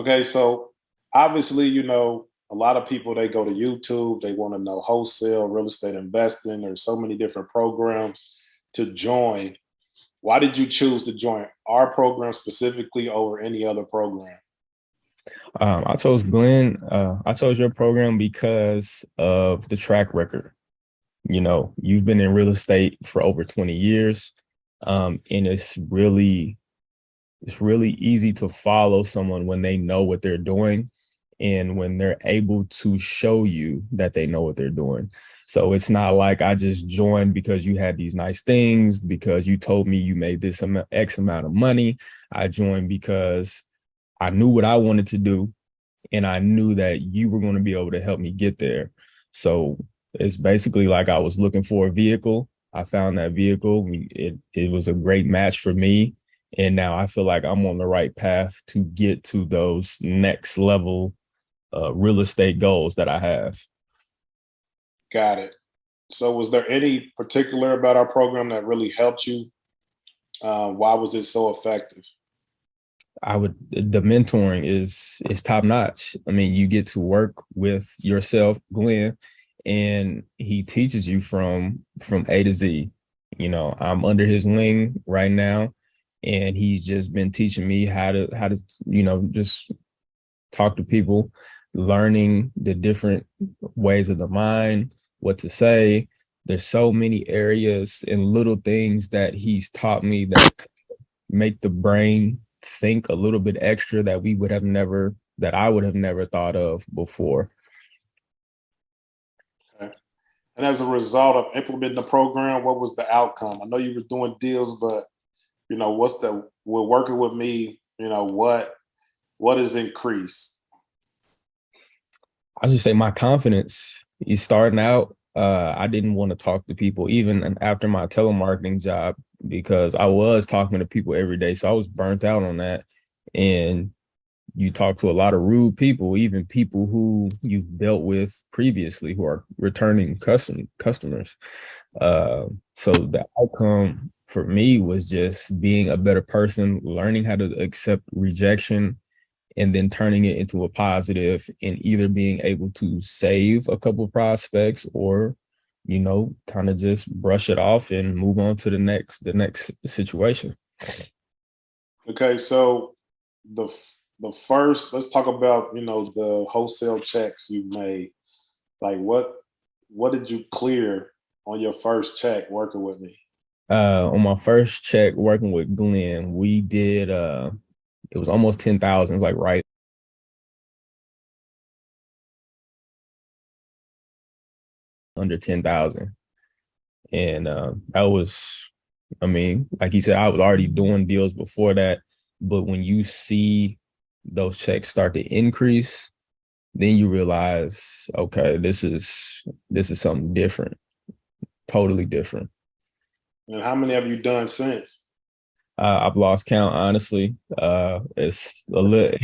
Okay, so obviously, a lot of people they go to YouTube, they want to know wholesale, real estate investing. There's so many different programs to join. Why did you choose to join our program specifically over any other program? I chose Glenn. I chose your program because of the track record. You've been in real estate for over 20 years, and it's really easy to follow someone when they know what they're doing and when they're able to show you that they know what they're doing. So it's not like I just joined because you had these nice things, because you told me you made this X amount of money. I joined because I knew what I wanted to do and I knew that you were going to be able to help me get there. So it's basically like I was looking for a vehicle. I found that vehicle. It was a great match for me. And now I feel like I'm on the right path to get to those next level real estate goals that I have. Got it. So, was there any particular about our program that really helped you? Why was it so effective? The mentoring is top notch. I mean, you get to work with yourself, Glenn, and he teaches you from A to Z. I'm under his wing right now, and he's just been teaching me how to just talk to people, learning the different ways of the mind, what to say. There's so many areas and little things that he's taught me that make the brain think a little bit extra that I would have never thought of before. Okay. And as a result of implementing the program, what was the outcome? I know you were doing deals, but we're working with me, what is increased? I should say my confidence. You starting out, I didn't want to talk to people even after my telemarketing job because I was talking to people every day. So I was burnt out on that. And you talk to a lot of rude people, even people who you've dealt with previously who are returning customers. So the outcome for me was just being a better person, learning how to accept rejection, and then turning it into a positive and either being able to save a couple of prospects or kind of just brush it off and move on to the next situation. Okay, so the the first, let's talk about the wholesale checks you made. Like what did you clear on your first check working with me? On my first check working with Glenn, we did it was almost 10,000. It was like right under 10,000. And that was, I mean, like he said, I was already doing deals before that. But when you see those checks start to increase, then you realize, okay, this is something different, totally different. And how many have you done since? I've lost count, honestly. It's a little